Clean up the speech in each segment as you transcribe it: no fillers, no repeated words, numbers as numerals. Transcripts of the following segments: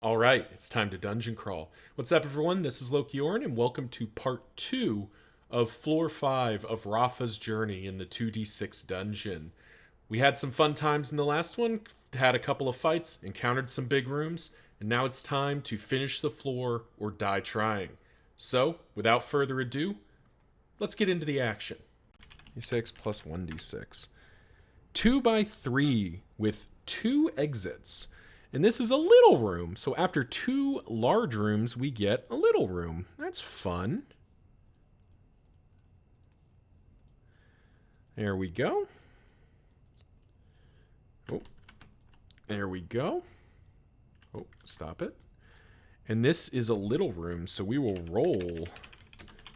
All right, it's time to dungeon crawl. What's up, everyone? This is Loki Orin, and welcome to part 2 of floor 5 of Rahfa's journey in the 2d6 dungeon. We had some fun times in the last one, had a couple of fights, encountered some big rooms, and now it's time to finish the floor or die trying. So, without further ado, let's get into the action. D6 plus 1d6. 2 by 3 with 2 exits. And this is a little room, so after 2 large rooms, we get a little room. That's fun. There we go. Oh, there we go. Oh, stop it. And this is a little room, so we will roll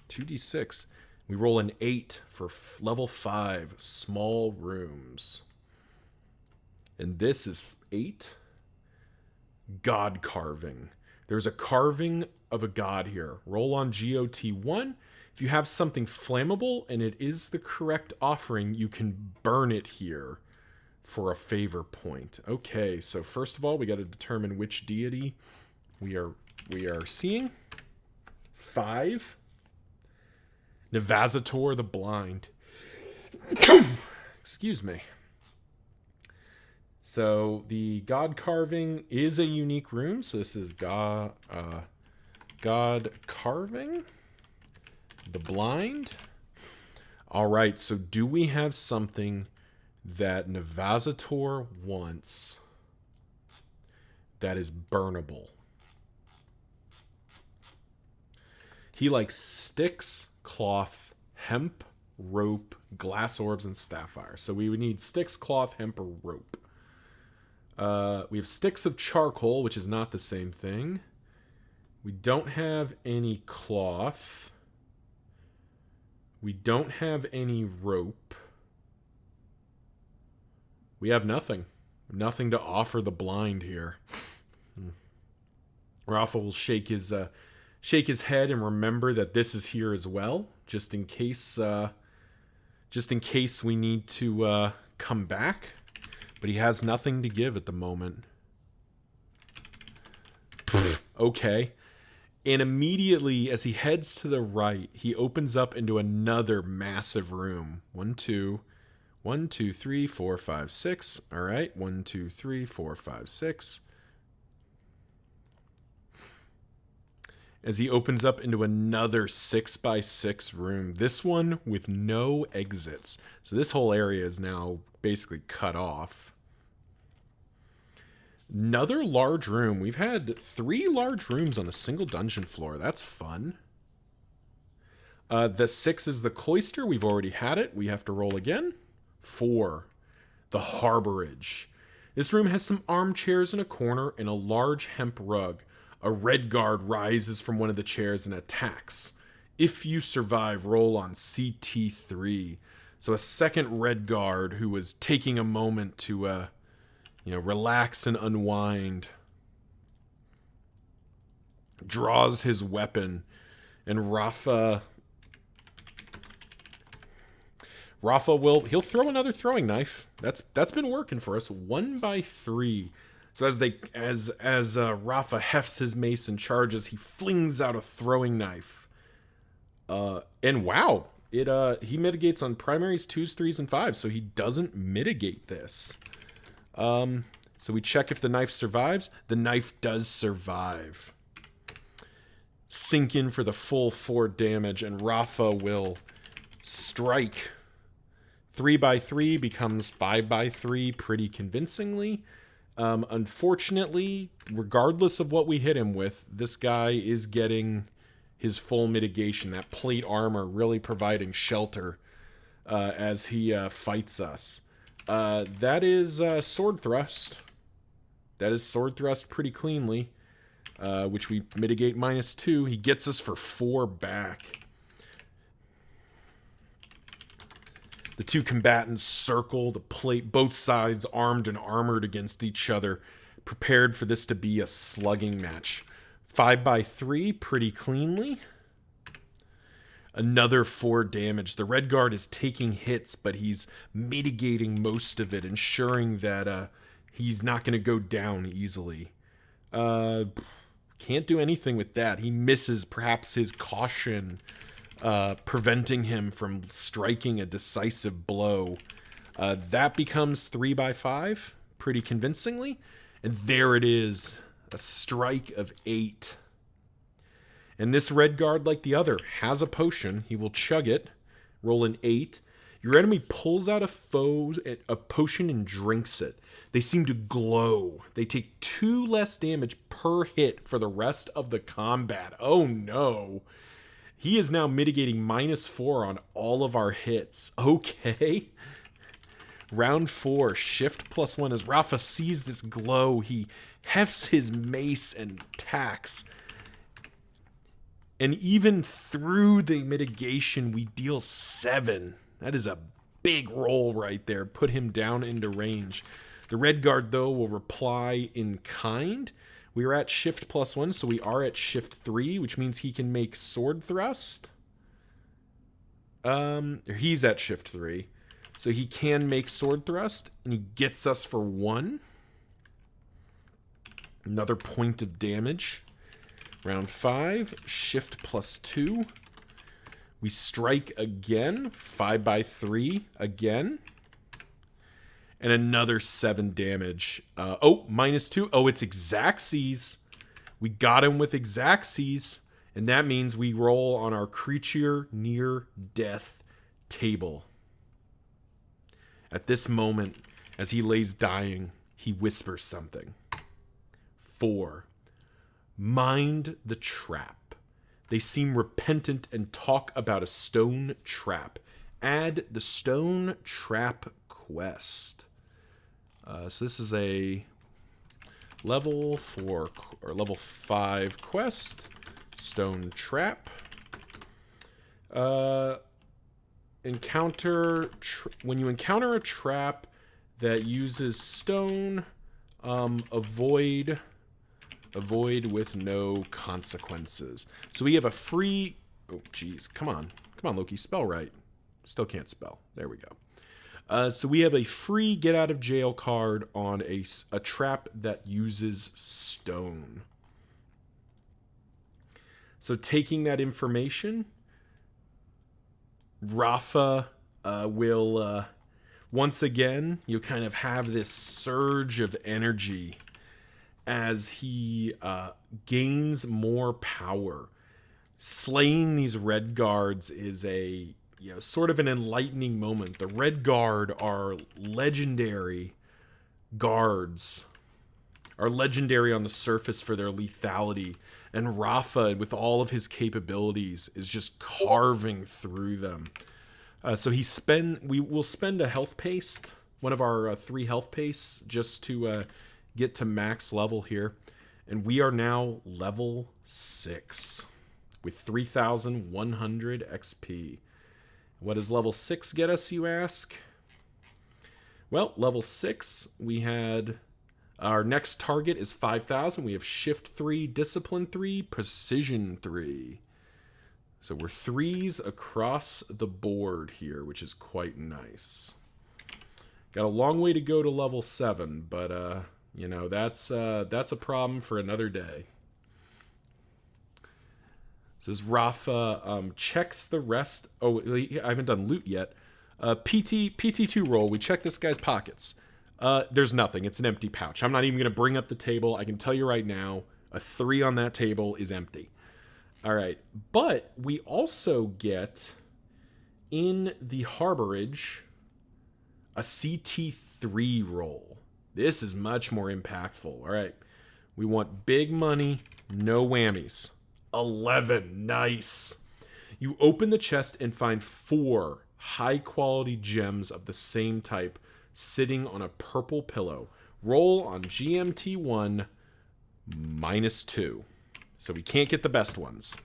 2d6. We roll an 8 for level 5, small rooms. And this is 8. God carving. There's a carving of a god here. Roll on GOT1. If you have something flammable and it is the correct offering, you can burn it here for a favor point. Okay, so first of all, we got to determine which deity we are seeing. 5. Navazator the Blind. Excuse me. So the god carving is a unique room. So this is god carving, the blind. All right. So do we have something that Navazator wants that is burnable? He likes sticks, cloth, hemp, rope, glass orbs, and sapphire. So we would need sticks, cloth, hemp, or rope. We have sticks of charcoal, which is not the same thing. We don't have any cloth. We don't have any rope. We have nothing. Nothing to offer the blind here. Rahfa will shake his head and remember that this is here as well, just in case we need to come back. But he has nothing to give at the moment. Okay. And immediately, as he heads to the right, he opens up into another massive room. 1, 2, 1, 2, 3, 4, 5, 6. All right. 1, 2, 3, 4, 5, 6. As he opens up into another 6 by 6 room. This one with no exits. So this whole area is now basically cut off. Another large room. We've had 3 large rooms on a single dungeon floor. That's fun. The 6 is the cloister. We've already had it. We have to roll again. 4. The harborage. This room has some armchairs in a corner and a large hemp rug. A red guard rises from one of the chairs and attacks. If you survive, roll on CT3. So a second red guard who was taking a moment to, relax and unwind, draws his weapon, and Rahfa he'll throw another throwing knife. That's been working for us. 1 by 3. So as Rahfa hefts his mace and charges, he flings out a throwing knife. And wow, he mitigates on primaries 2s, 3s, and 5s, so he doesn't mitigate this. So we check if the knife survives. The knife does survive. Sink in for the full 4 damage, and Rahfa will strike. 3 by 3 becomes 5 by 3 pretty convincingly. Unfortunately, regardless of what we hit him with, this guy is getting his full mitigation. That plate armor really providing shelter as he fights us. That is sword thrust. That is sword thrust pretty cleanly, which we mitigate -2. He gets us for 4 back. The 2 combatants circle the plate, both sides armed and armored against each other, prepared for this to be a slugging match. 5 by 3 pretty cleanly. Another 4 damage. The red guard is taking hits, but he's mitigating most of it, ensuring that he's not going to go down easily. Can't do anything with that. He misses perhaps his caution, preventing him from striking a decisive blow. That becomes 3 by 5 pretty convincingly. And there it is, a strike of 8. And this red guard, like the other, has a potion. He will chug it, roll an 8. Your enemy pulls out a potion and drinks it. They seem to glow. They take 2 less damage per hit for the rest of the combat. Oh no. He is now mitigating -4 on all of our hits. Okay. Round 4, shift +1. As Rahfa sees this glow, he hefts his mace and tacks. And even through the mitigation, we deal 7. That is a big roll right there. Put him down into range. The red guard, though, will reply in kind. We are at shift +1, so we are at shift 3, which means he can make sword thrust. He's at shift 3. So he can make sword thrust, and he gets us for 1. Another point of damage. Round 5, shift +2. We strike again, 5 by 3 again. And another 7 damage. -2. Oh, it's Exacxes. We got him with Exacxes. And that means we roll on our creature near death table. At this moment, as he lays dying, he whispers something. 4. Mind the trap. They seem repentant and talk about a stone trap. Add the stone trap quest. So this is a level 4 or level 5 quest. Stone trap. When you encounter a trap that uses stone, avoid with no consequences. So we have a free... Oh, geez. Come on, Loki. Spell right. Still can't spell. There we go. So we have a free get out of jail card on a trap that uses stone. So taking that information, Rahfa will... once again, you kind of have this surge of energy as he gains more power. Slaying these red guards is a sort of an enlightening moment. The red guard are legendary guards, are legendary on the surface for their lethality, and Rahfa, with all of his capabilities, is just carving through them. So we will spend a health paste, one of our 3 health pastes, just to get to max level here. And we are now level 6 with 3,100 XP. What does level 6 get us, you ask? Well, level 6, we had... Our next target is 5,000. We have shift 3, discipline 3, precision 3. So we're 3s across the board here, which is quite nice. Got a long way to go to level 7, but that's a problem for another day. Says Rahfa checks the rest. Oh, I haven't done loot yet. PT2 roll. We check this guy's pockets. There's nothing. It's an empty pouch. I'm not even going to bring up the table. I can tell you right now, a 3 on that table is empty. All right. But we also get, in the harborage, a CT3 roll. This is much more impactful. All right. We want big money, no whammies. 11. Nice. You open the chest and find 4 high-quality gems of the same type sitting on a purple pillow. Roll on GMT1 -2. So we can't get the best ones.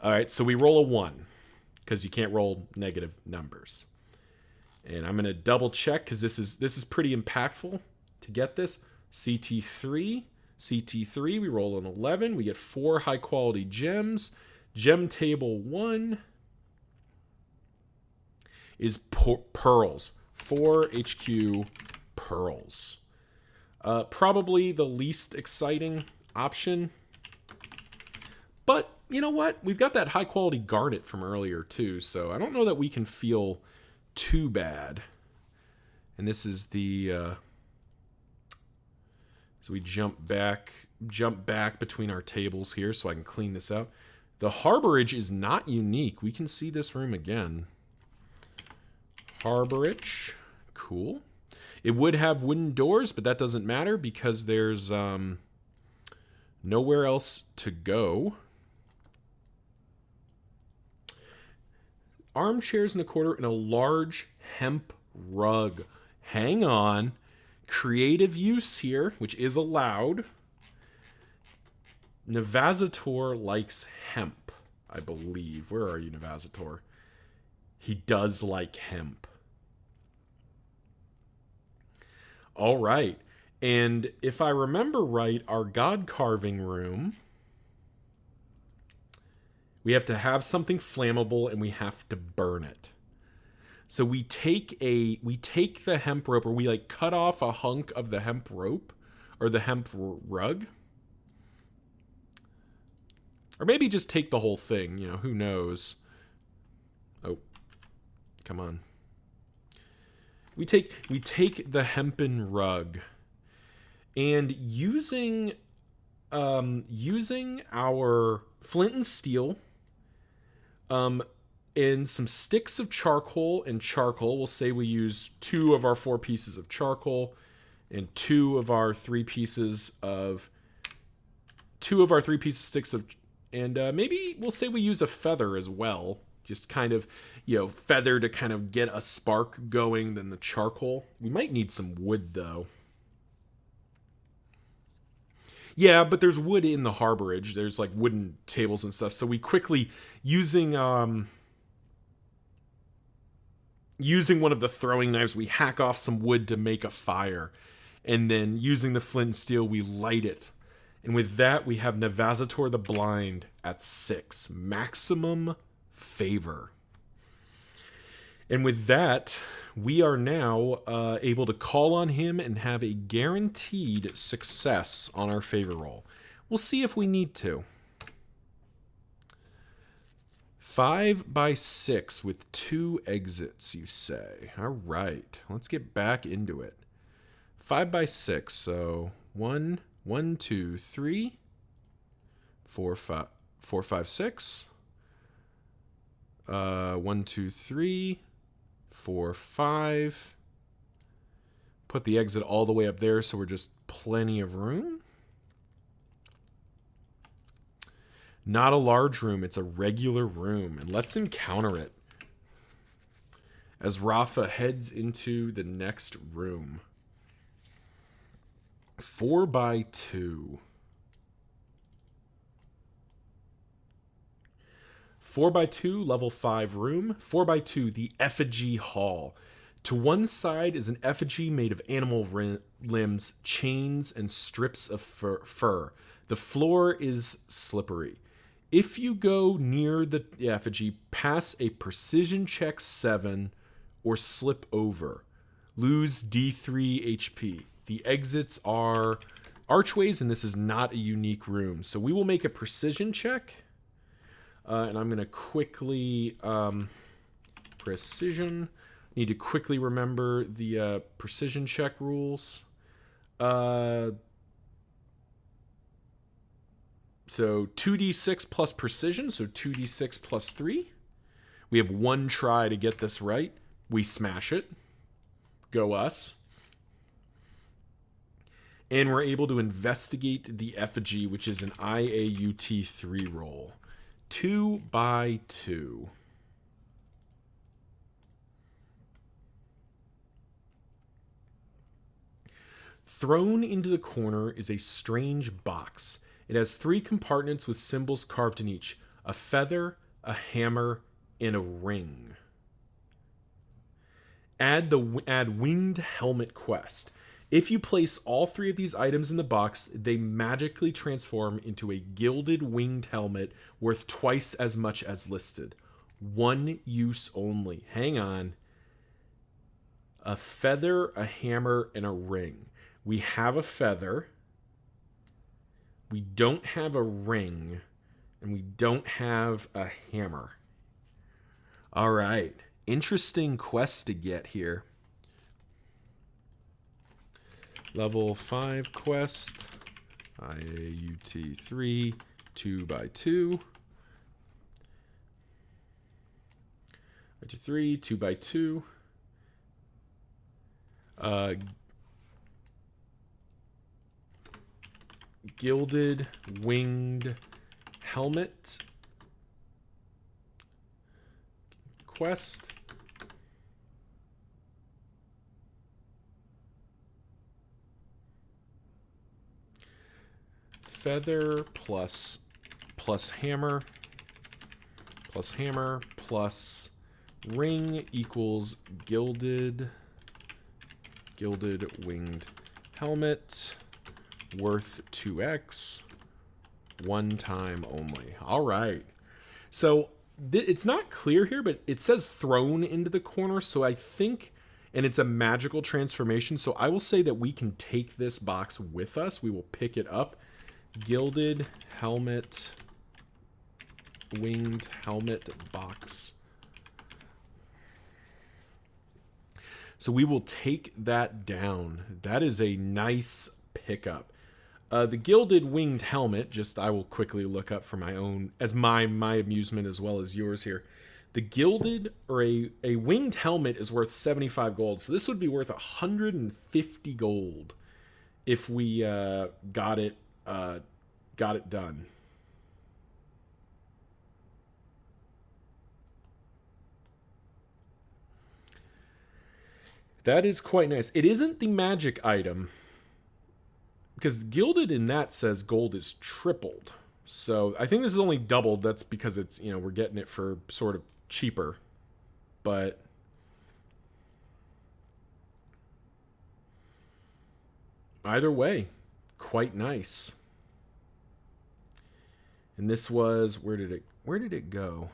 All right, so we roll a 1 because you can't roll negative numbers. And I'm going to double check because this is pretty impactful to get this. CT3, we roll an 11. We get 4 high-quality gems. Gem table 1 is pearls. 4 HQ pearls. Probably the least exciting option. But you know what? We've got that high quality garnet from earlier too, so I don't know that we can feel too bad. And this is the so we jump back between our tables here so I can clean this out. The harborage is not unique. We can see this room again. Harborage. Cool. It would have wooden doors, but that doesn't matter because there's nowhere else to go. Armchairs in a quarter and a large hemp rug. Hang on. Creative use here, which is allowed. Navazator likes hemp, I believe. Where are you, Navazator? He does like hemp. All right. And if I remember right, our god carving room, we have to have something flammable and we have to burn it. So we take the hemp rope, or we like cut off a hunk of the hemp rope or the hemp rug. Or maybe just take the whole thing, you know, who knows. Oh. Come on. We take the hempen rug, and using our flint and steel, and some sticks of charcoal and charcoal. We'll say we use 2 of our 4 pieces of charcoal and 2 of our 3 pieces of sticks of, and maybe we'll say we use a feather as well. Just kind of, you know, feather to kind of get a spark going, then the charcoal. We might need some wood though. Yeah, but there's wood in the harborage. There's like wooden tables and stuff. So we quickly, using one of the throwing knives, we hack off some wood to make a fire. And then using the flint and steel, we light it. And with that, we have Navazator the Blind at 6. Maximum favor. And with that, we are now able to call on him and have a guaranteed success on our favor roll. We'll see if we need to. 5 by 6 with 2 exits, you say. All right, let's get back into it. 5 by 6, so 1, 2, 3, 4, 5, 4, 5, 6. 1, 2, 3, 4, 5. Put the exit all the way up there so we're just plenty of room. Not a large room, it's a regular room. And let's encounter it as Rahfa heads into the next room. 4 by 2. 4 by 2, level 5 room. 4 by 2, the effigy hall. To one side is an effigy made of animal limbs, chains, and strips of fur. The floor is slippery. If you go near the effigy, pass a precision check 7 or slip over. Lose D3 HP. The exits are archways, and this is not a unique room. So we will make a precision check. And I'm going to quickly... precision. Need to quickly remember the precision check rules. So 2d6 plus precision, so 2d6 plus 3. We have 1 try to get this right. We smash it. Go us. And we're able to investigate the effigy, which is an IAUT 3 roll. 2 by 2. Thrown into the corner is a strange box. It has 3 compartments with symbols carved in each. A feather, a hammer, and a ring. Add winged helmet quest. If you place all 3 of these items in the box, they magically transform into a gilded winged helmet worth twice as much as listed. 1 use only. Hang on. A feather, a hammer, and a ring. We have a feather. We don't have a ring. And we don't have a hammer. All right. Interesting quest to get here. Level 5 quest. IAUT 3, 2x2. IAUT 3, 2x2. Gilded winged helmet quest. Feather plus hammer plus ring equals gilded winged helmet, worth 2x, one time only. All right. So it's not clear here, but it says thrown into the corner. So I think, and it's a magical transformation. So I will say that we can take this box with us. We will pick it up. Gilded helmet, winged helmet box. So we will take that down. That is a nice pickup. The gilded winged helmet, just I will quickly look up for my own, as my amusement as well as yours here. The gilded, or a winged helmet is worth 75 gold. So this would be worth 150 gold if we got it done. That is quite nice. It isn't the magic item, because gilded in that says gold is tripled. So I think this is only doubled. That's because it's, we're getting it for sort of cheaper. But either way, quite nice. And this was, where did it go?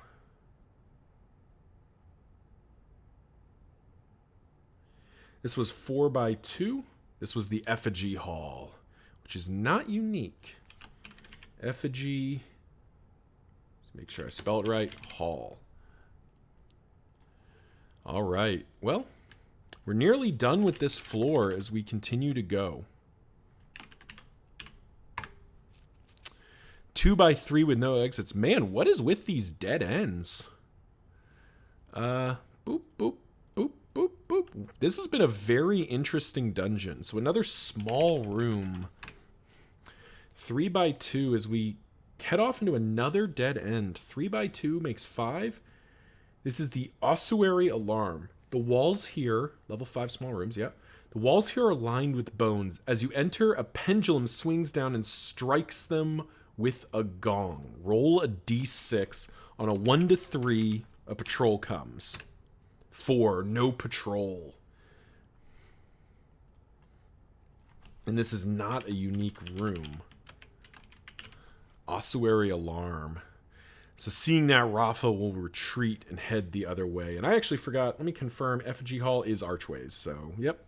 This was 4x2. This was the effigy hall, which is not unique. Effigy, make sure I spell it right, hall. All right, well, we're nearly done with this floor as we continue to go. 2x3 with no exits. Man, what is with these dead ends? Boop, boop, boop, boop, boop. This has been a very interesting dungeon. So another small room. 3x2 as we head off into another dead end. 3x2 makes 5. This is the ossuary alarm. The walls here, level 5 small rooms, yeah. The walls here are lined with bones. As you enter, a pendulum swings down and strikes them with a gong. Roll a d6. On a 1 to 3, a patrol comes. 4, no patrol. And this is not a unique room. Ossuary alarm. So seeing that, Rahfa will retreat and head the other way. And I actually forgot, let me confirm, effigy hall is archways. So, yep.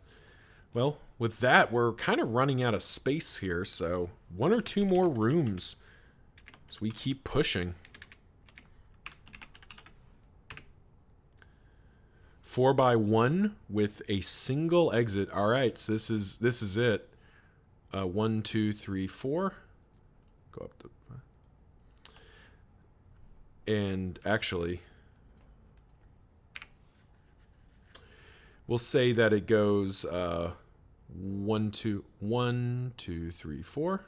Well, with that, we're kind of running out of space here. So 1 or 2 more rooms as we keep pushing. 4x1 with a single exit. All right, so this is it. 1, 2, 3, 4. Go up to, and actually, we'll say that it goes 1, 2, 3, 4.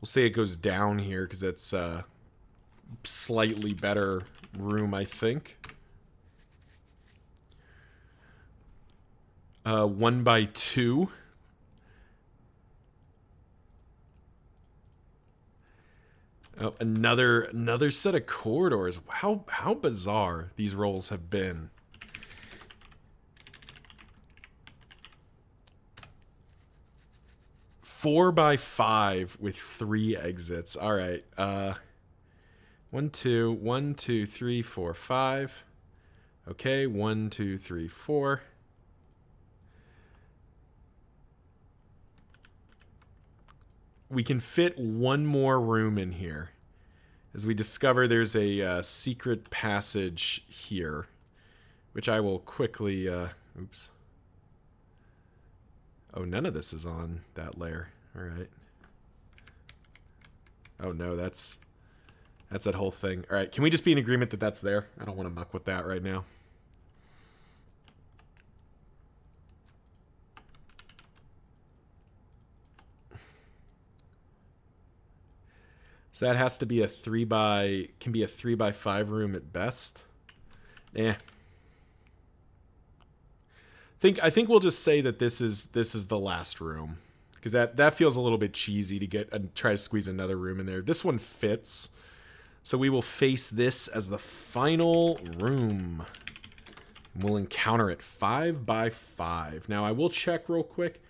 We'll say it goes down here because that's slightly better room, I think. 1x2. Oh, another set of corridors. How bizarre these rolls have been. Four by 5 with 3 exits. All right. 1, 2, 3, 4, 5. Okay, 1, 2, 3, 4. We can fit one more room in here. As we discover there's a secret passage here, which I will quickly... oops. Oh, none of this is on that layer. All right. Oh, no, that's that whole thing. All right, can we just be in agreement that that's there? I don't want to muck with that right now. So that has to be a 3 by... Can be a 3 by 5 room at best. Eh. I think we'll just say that this is the last room, because that feels a little bit cheesy to get and try to squeeze another room in there. This one fits, so we will face this as the final room. We'll encounter it 5 by 5. Now I will check real quick.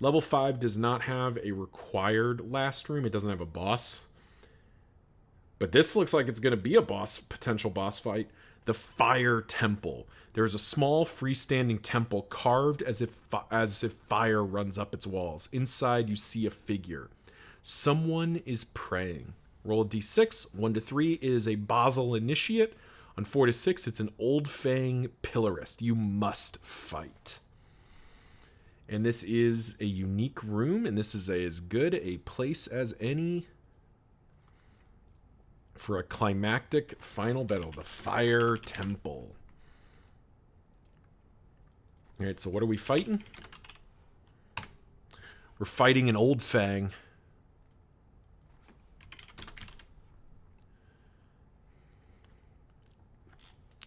Level 5 does not have a required last room. It doesn't have a boss, but this looks like it's going to be a potential boss fight. The Fire Temple. There's a small freestanding temple carved as if fire runs up its walls. Inside, you see a figure. Someone is praying. Roll a d6. 1 to 3 is a Basel Initiate. On 4 to 6, it's an Old Fang Pillarist. You must fight. And this is a unique room, and this is as good a place as any for a climactic final battle. The Fire Temple. All right, so what are we fighting? We're fighting an Old Fang.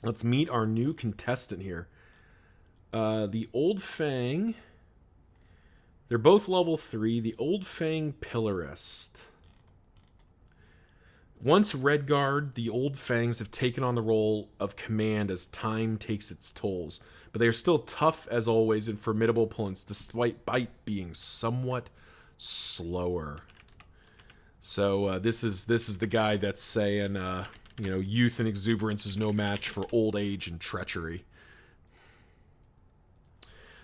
Let's meet our new contestant here. The Old Fang. They're both level 3. The Old Fang Pillarist. Once Redguard, the Old Fangs have taken on the role of command as time takes its tolls. But they are still tough as always and formidable opponents, despite Bite being somewhat slower. So this is the guy that's saying, youth and exuberance is no match for old age and treachery.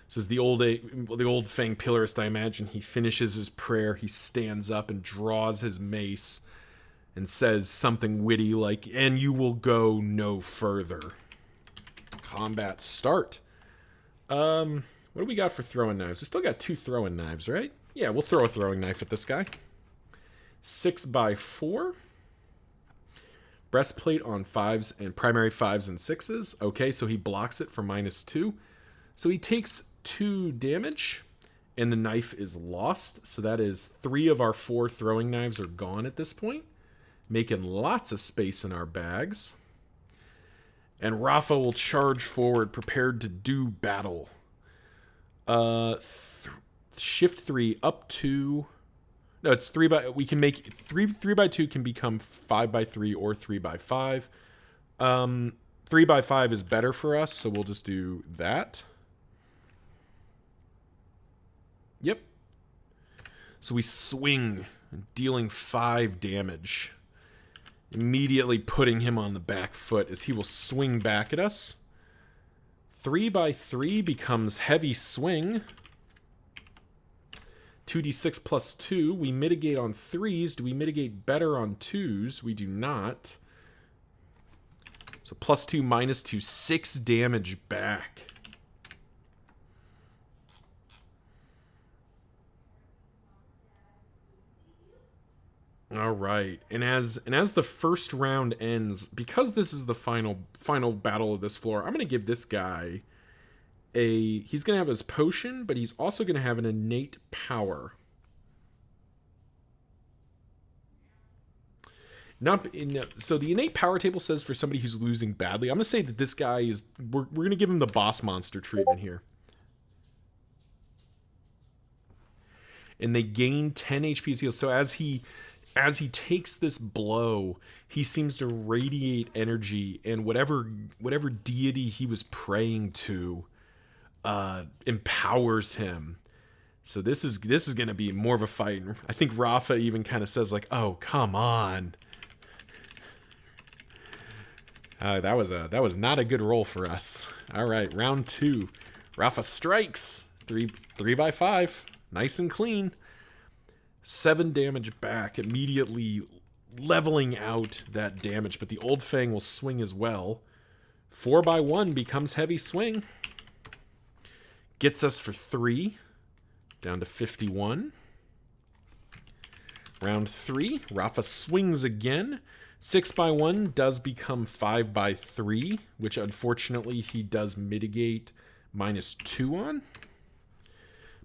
So as the old Fang Pillarist, I imagine he finishes his prayer, he stands up and draws his mace and says something witty like, "And you will go no further." Combat start. What do we got for throwing knives? We still got 2 throwing knives, right? Yeah, we'll throw a throwing knife at this guy. 6 by 4. Breastplate on 5s and primary 5s and 6s. Okay, so he blocks it for -2. So he takes 2 damage, and the knife is lost. So that is 3 of our 4 throwing knives are gone at this point, making lots of space in our bags. And Rahfa will charge forward, prepared to do battle. Shift 3 up to... No, it's 3 by... We can make... 3 by 2 can become 5 by 3 or 3 by 5. 3 by 5 is better for us, so we'll just do that. Yep. So we swing, dealing 5 damage. Immediately putting him on the back foot as he will swing back at us. 3 by 3 becomes heavy swing. 2d6 plus 2. We mitigate on 3s. Do we mitigate better on 2s? We do not. So plus 2, -2, 6 damage back. All right, and as the first round ends, because this is the final battle of this floor, I'm going to give this guy he's going to have his potion, but he's also going to have an innate power. So the innate power table says for somebody who's losing badly. I'm going to say that this guy is, we're going to give him the boss monster treatment here. And they gain 10 HP as heals. So as he takes this blow, he seems to radiate energy, and whatever deity he was praying to empowers him. So this is going to be more of a fight. I think Rahfa even kind of says like, "Oh, come on." That was not a good roll for us. All right, round 2. Rahfa strikes. 3 by 5. Nice and clean. 7 damage back, immediately leveling out that damage. But the Old Fang will swing as well. 4 by 1 becomes heavy swing. Gets us for 3. Down to 51. Round 3. Rahfa swings again. 6 by 1 does become 5 by 3, which unfortunately he does mitigate -2 on.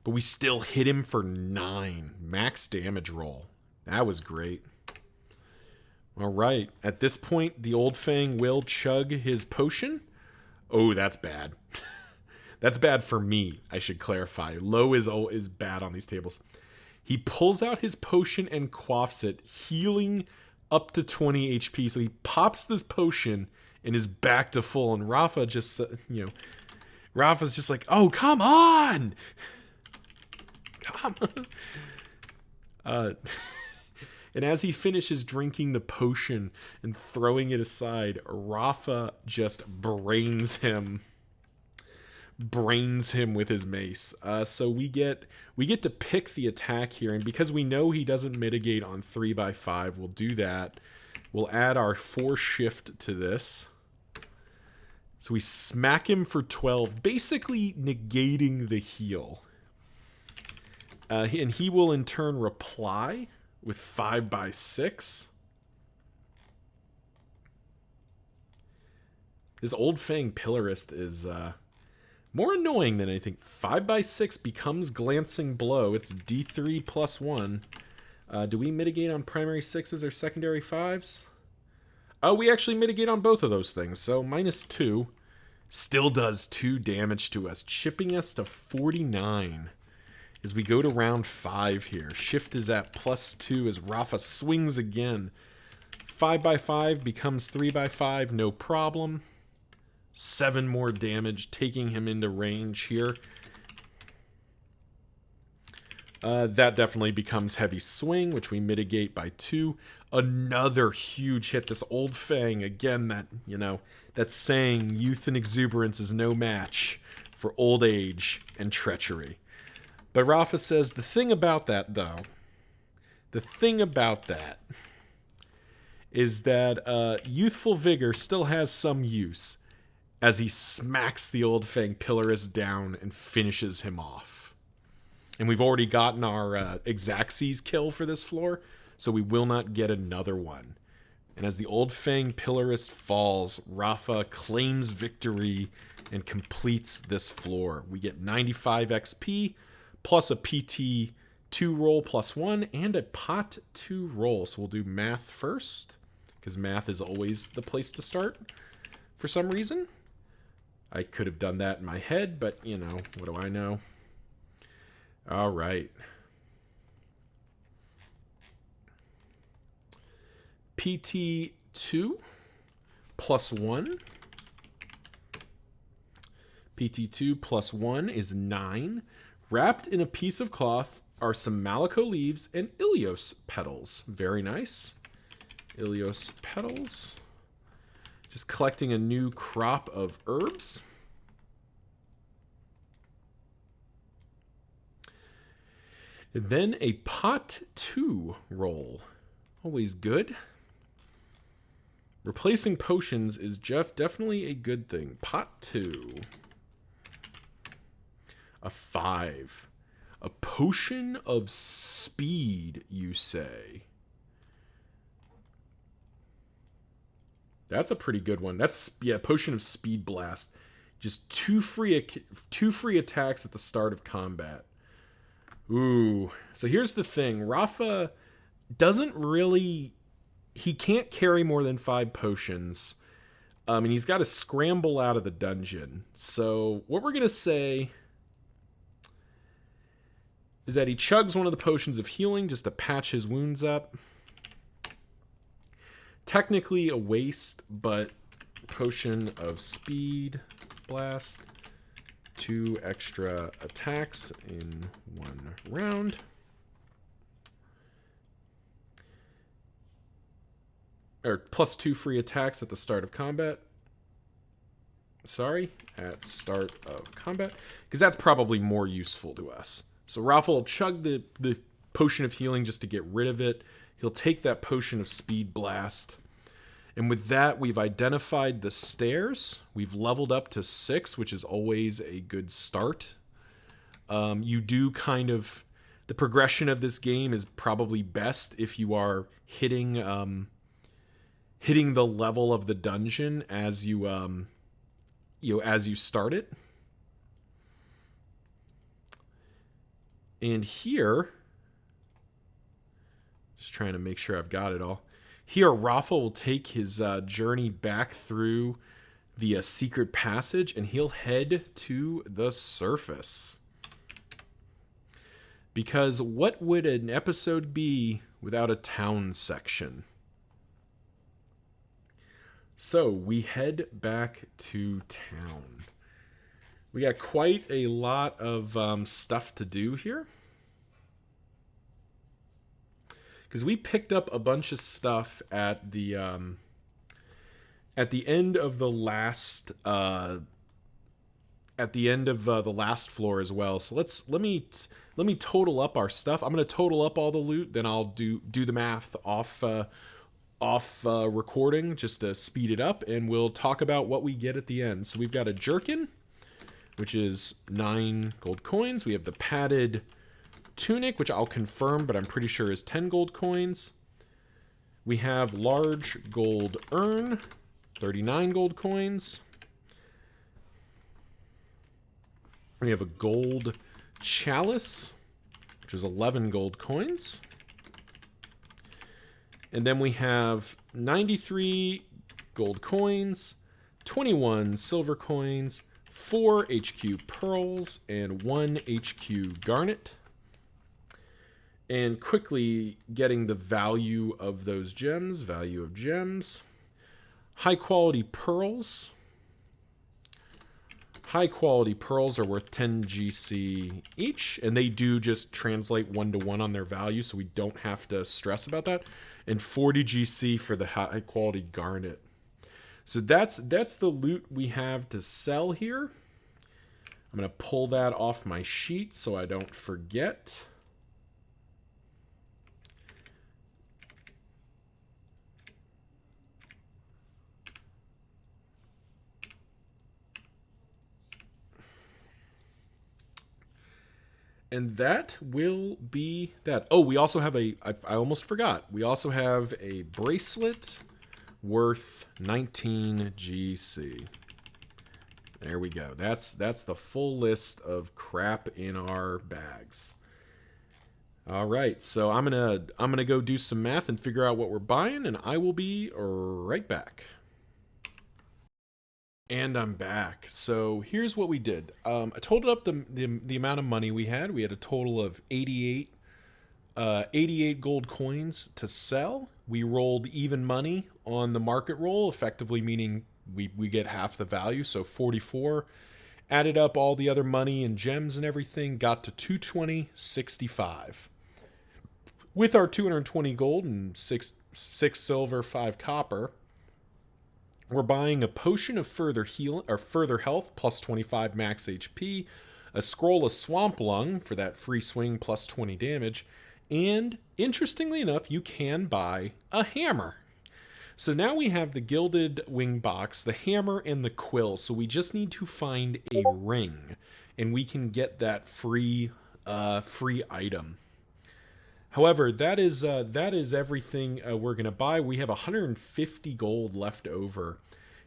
But we still hit him for 9. Max damage roll. That was great. All right. At this point, the Old Fang will chug his potion. Oh, that's bad. That's bad for me, I should clarify. Low is bad on these tables. He pulls out his potion and quaffs it, healing up to 20 HP. So he pops this potion and is back to full. And Rahfa just, Rafa's just like, oh, come on! Come on. And as he finishes drinking the potion and throwing it aside, Rahfa just brains him with his mace. So we get to pick the attack here, and because we know he doesn't mitigate on 3 by 5, we'll do that. We'll add our 4 shift to this. So we smack him for 12, basically negating the heal. And he will in turn reply with 5 by 6. This Old Fang Pillarist is more annoying than anything. 5 by 6 becomes Glancing Blow. It's D3 plus 1. Do we mitigate on primary 6s or secondary 5s? Oh, we actually mitigate on both of those things. So -2 still does 2 damage to us, chipping us to 49 as we go to round 5 here. Shift is at +2 as Rahfa swings again. 5 by 5 becomes 3 by 5, no problem. 7 more damage, taking him into range here. That definitely becomes heavy swing, which we mitigate by 2. Another huge hit. This Old Fang, again, that saying, youth and exuberance is no match for old age and treachery. But Rahfa says the thing about that is that youthful vigor still has some use, as he smacks the Old Fang Pillarist down and finishes him off. And we've already gotten our Exaxes kill for this floor, so we will not get another one. And as the Old Fang Pillarist falls, Rahfa claims victory and completes this floor. We get 95 XP, plus a PT 2 roll plus 1, and a pot 2 roll. So we'll do math first, because math is always the place to start for some reason. I could have done that in my head, but, what do I know? All right. PT 2 plus 1. PT 2 plus 1 is 9. Wrapped in a piece of cloth are some Malico leaves and Ilios petals. Very nice. Ilios petals. Just collecting a new crop of herbs. And then a pot 2 roll. Always good. Replacing potions is definitely a good thing. Pot 2. A 5. A potion of speed, you say? That's a pretty good one. Potion of Speed Blast. Just two free attacks at the start of combat. Ooh. So here's the thing. Rahfa doesn't really... He can't carry more than 5 potions. And he's got to scramble out of the dungeon. So what we're going to say is that he chugs one of the potions of healing just to patch his wounds up. Technically a waste, but potion of speed blast. 2 extra attacks in 1 round. Or plus 2 free attacks at the start of combat. Sorry, at start of combat, because that's probably more useful to us. So Rahfa will chug the potion of healing just to get rid of it. He'll take that potion of speed blast. And with that, we've identified the stairs. We've leveled up to 6, which is always a good start. You do kind of... The progression of this game is probably best if you are hitting the level of the dungeon as you as you start it. And here, just trying to make sure I've got it all. Here, Rahfa will take his journey back through the secret passage, and he'll head to the surface. Because what would an episode be without a town section? So we head back to town. We got quite a lot of stuff to do here. Because we picked up a bunch of stuff at the end of the last last floor as well. So let me total up our stuff. I'm going to total up all the loot, then I'll do the math off recording just to speed it up, and we'll talk about what we get at the end. So we've got a jerkin, which is 9 gold coins. We have the padded tunic, which I'll confirm, but I'm pretty sure is 10 gold coins. We have large gold urn, 39 gold coins. We have a gold chalice, which is 11 gold coins. And then we have 93 gold coins, 21 silver coins, 4 HQ pearls, and 1 HQ garnet. And quickly getting the value of those gems, value of gems. High quality pearls. High quality pearls are worth 10 GC each, and they do just translate 1-to-1 on their value, so we don't have to stress about that. And 40 GC for the high quality garnet. So that's the loot we have to sell here. I'm going to pull that off my sheet so I don't forget. And that will be that. Oh, we also have I almost forgot. We also have a bracelet worth 19 GC. There we go. That's the full list of crap in our bags. All right, so I'm gonna go do some math and figure out what we're buying, and I will be right back. And I'm back. So here's what we did. I totaled up the amount of money we had. We had a total of 88 gold coins to sell. We rolled even money on the market roll, effectively meaning we get half the value, so 44. Added up all the other money and gems and everything, got to 220.65. With our 220 gold and 6 silver, 5 copper, we're buying a potion of further health, plus 25 max HP, a scroll of swamp lung for that free swing, plus 20 damage, and interestingly enough, you can buy a hammer. So now we have the gilded wing box, the hammer, and the quill. So we just need to find a ring, and we can get that free item. However, that is everything we're going to buy. We have 150 gold left over.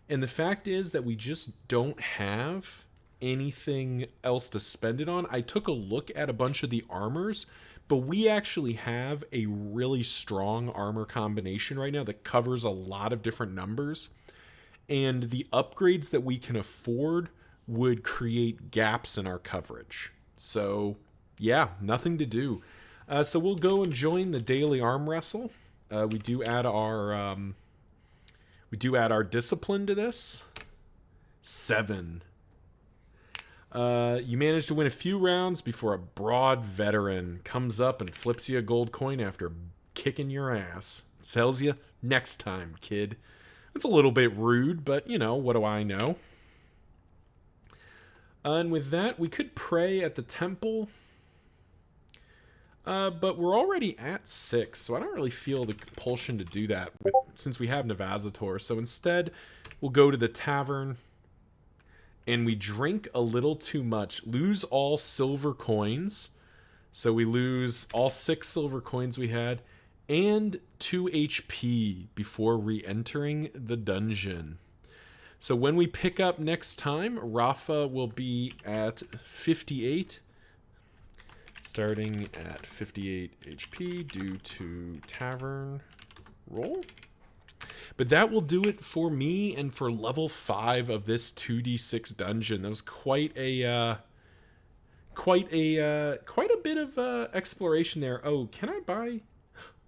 And the fact is that we just don't have anything else to spend it on. I took a look at a bunch of the armors, but we actually have a really strong armor combination right now that covers a lot of different numbers. And the upgrades that we can afford would create gaps in our coverage. So, yeah, nothing to do. So we'll go and join the daily arm wrestle. We do add our discipline to this. 7. You manage to win a few rounds before a broad veteran comes up and flips you a gold coin after kicking your ass. Tells you, next time, kid. It's a little bit rude, but, what do I know? And with that, we could pray at the temple. But we're already at 6, so I don't really feel the compulsion to do that since we have Navazator. So instead, we'll go to the tavern, and we drink a little too much. Lose all silver coins. So we lose all 6 silver coins we had, and 2 HP before re-entering the dungeon. So when we pick up next time, Rahfa will be at 58. Starting at 58 HP due to tavern roll. But that will do it for me and for level 5 of this 2d6 dungeon. That was quite a bit of exploration there. Oh, can I buy?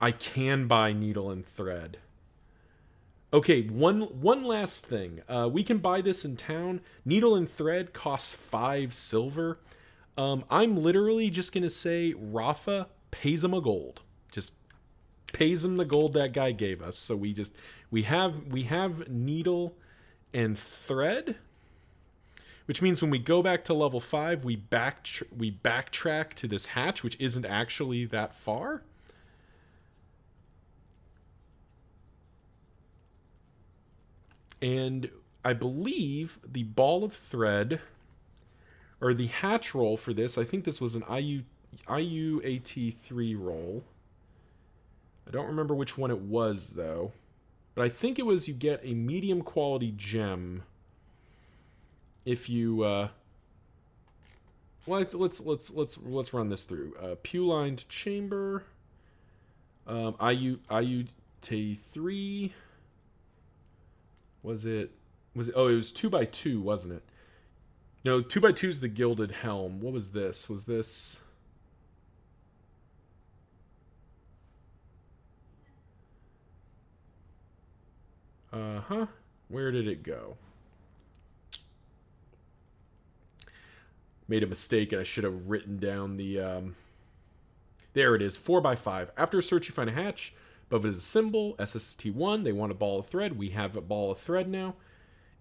I can buy needle and thread. Okay, one last thing. We can buy this in town. Needle and thread costs 5 silver. I'm literally just gonna say Rahfa pays him a gold. Just pays him the gold that guy gave us. So we have needle and thread, which means when we go back to level 5, we backtrack to this hatch, which isn't actually that far. And I believe the ball of thread, or the hatch roll for this, I think this was an IUAT3 roll. I don't remember which one it was though, but I think it was you get a medium quality gem if you. Well, let's run this through. Pew lined chamber. IUT3. Was it? Oh, it was 2x2, wasn't it? No, 2x2 is the Gilded Helm. What was this? Was this... Uh-huh. Where did it go? Made a mistake and I should have written down the... There it is, 4x5. After a search, you find a hatch. Above it is a symbol, SST1. They want a ball of thread. We have a ball of thread now.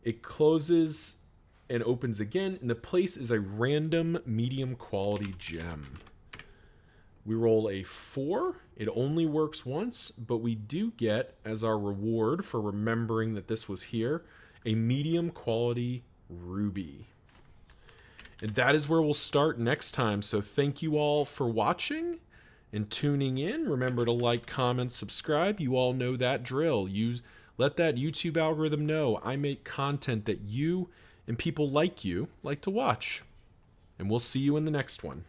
It closes and opens again, and the place is a random medium quality gem. We roll a 4. It only works once, but we do get, as our reward for remembering that this was here, a medium quality ruby. And that is where we'll start next time. So thank you all for watching and tuning in. Remember to like, comment, subscribe. You all know that drill. Let that YouTube algorithm know I make content that you and people like you like to watch. And we'll see you in the next one.